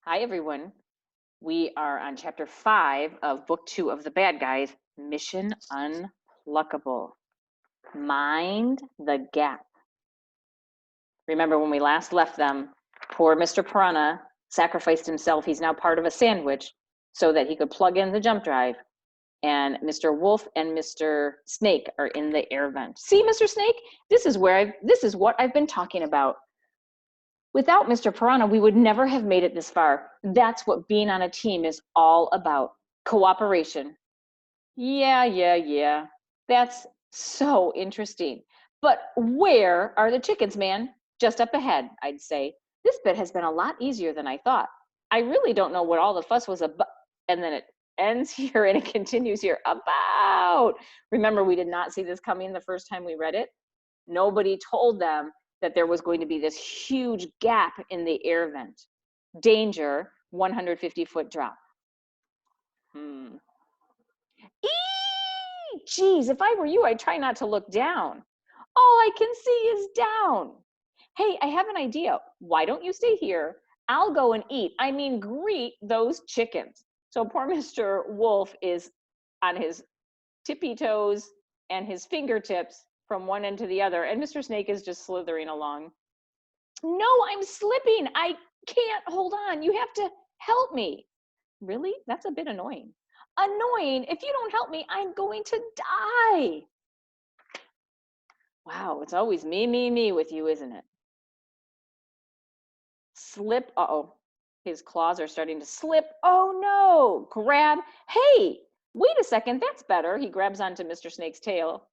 Hi, everyone. We are on chapter 5 of book 2 of The Bad Guys, Mission Unpluckable. Mind the gap. Remember when we last left them, poor Mr. Piranha sacrificed himself. He's now part of a sandwich so that he could plug in the jump drive. And Mr. Wolf and Mr. Snake are in the air vent. See, Mr. Snake, this is what I've been talking about. Without Mr. Piranha, we would never have made it this far. That's what being on a team is all about. Cooperation. Yeah. That's so interesting. But where are the chickens, man? Just up ahead, I'd say. This bit has been a lot easier than I thought. I really don't know what all the fuss was about. And then it ends here and it continues here. About. Remember, we did not see this coming the first time we read it. Nobody told them that there was going to be this huge gap in the air vent. Danger, 150-foot drop. Geez, if I were you, I'd try not to look down. All I can see is down. Hey, I have an idea. Why don't you stay here? I'll go and eat. I mean, greet those chickens. So poor Mr. Wolf is on his tippy toes and his fingertips from one end to the other, and Mr. Snake is just slithering along. No, I'm slipping. I can't hold on. You have to help me. Really? That's a bit annoying. Annoying? If you don't help me, I'm going to die. Wow, it's always me with you, isn't it? Slip. Uh-oh. His claws are starting to slip. Oh no. Grab. Hey, wait a second. That's better. He grabs onto Mr. Snake's tail.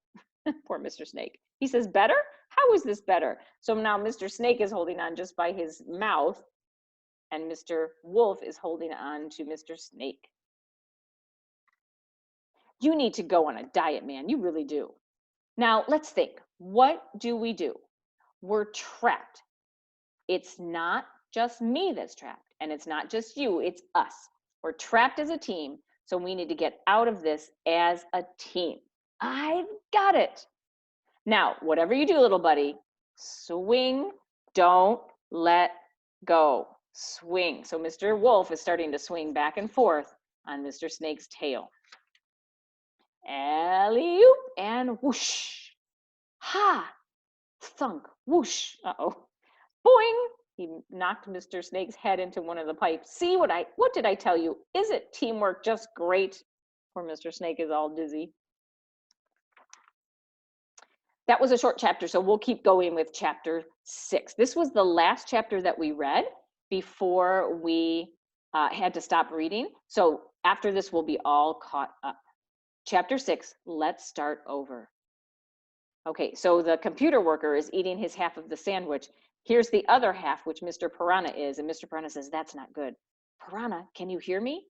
Poor Mr. Snake. He says, better? How is this better? So now Mr. Snake is holding on just by his mouth, and Mr. Wolf is holding on to Mr. Snake. You need to go on a diet, man. You really do. Now, let's think. What do? We're trapped. It's not just me that's trapped, and it's not just you, it's us. We're trapped as a team, so we need to get out of this as a team. I've got it. Now, whatever you do, little buddy, swing, don't let go. Swing. So Mr. Wolf is starting to swing back and forth on Mr. Snake's tail. Alley-oop, and whoosh. Ha! Thunk, whoosh. Uh-oh. Boing! He knocked Mr. Snake's head into one of the pipes. See what did I tell you? Isn't teamwork just great? Poor Mr. Snake is all dizzy. That was a short chapter, so we'll keep going with chapter 6. This was the last chapter that we read before we had to stop reading. So after this, we'll be all caught up. Chapter 6, let's start over. Okay, so the computer worker is eating his half of the sandwich. Here's the other half, which Mr. Piranha is, and Mr. Piranha says, that's not good. Piranha, can you hear me?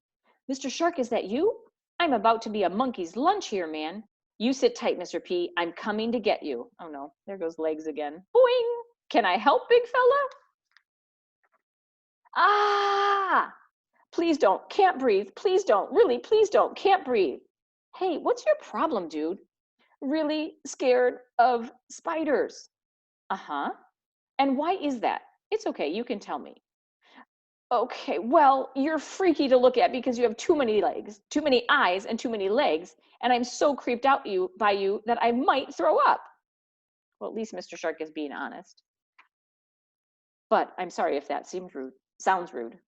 Mr. Shark, is that you? I'm about to be a monkey's lunch here, man. You sit tight, Mr. P. I'm coming to get you. Oh no, there goes legs again. Boing! Can I help, big fella? Ah! Please don't, can't breathe. Please don't, really, please don't, can't breathe. Hey, what's your problem, dude? Really scared of spiders. Uh-huh. And why is that? It's okay, you can tell me. Okay, well, you're freaky to look at because you have too many legs, too many eyes, and too many legs, and I'm so creeped out by you that I might throw up. Well, at least Mr. Shark is being honest. But I'm sorry if that sounds rude.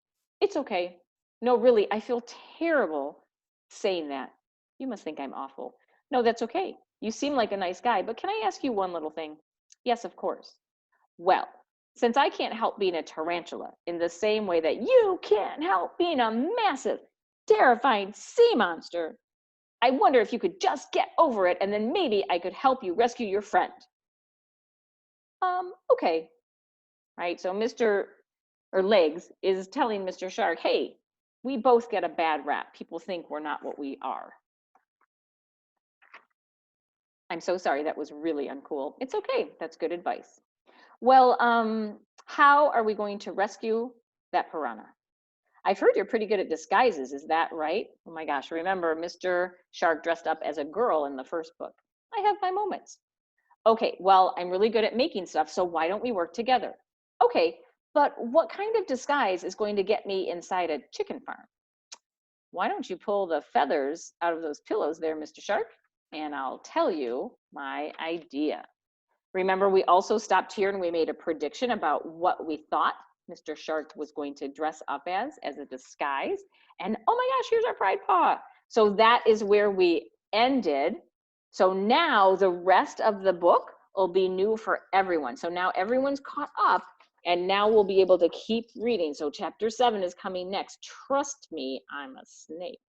It's okay. No, really, I feel terrible saying that. You must think I'm awful. No, that's okay. You seem like a nice guy, but can I ask you one little thing? Yes, of course. Well, since I can't help being a tarantula in the same way that you can't help being a massive, terrifying sea monster, I wonder if you could just get over it and then maybe I could help you rescue your friend. Okay. Right, so Legs is telling Mr. Shark, hey, we both get a bad rap. People think we're not what we are. I'm so sorry, that was really uncool. It's okay, that's good advice. Well, how are we going to rescue that piranha? I've heard you're pretty good at disguises, is that right? Oh my gosh, remember Mr. Shark dressed up as a girl in the first book. I have my moments. Okay, well, I'm really good at making stuff, so why don't we work together? Okay, But what kind of disguise is going to get me inside a chicken farm? Why don't you pull the feathers out of those pillows there, Mr. Shark? And I'll tell you my idea. Remember, we also stopped here and we made a prediction about what we thought Mr. Shark was going to dress up as a disguise. And oh my gosh, here's our pride paw. So that is where we ended. So now the rest of the book will be new for everyone. So now everyone's caught up and now we'll be able to keep reading. So chapter 7 is coming next. Trust me, I'm a snake.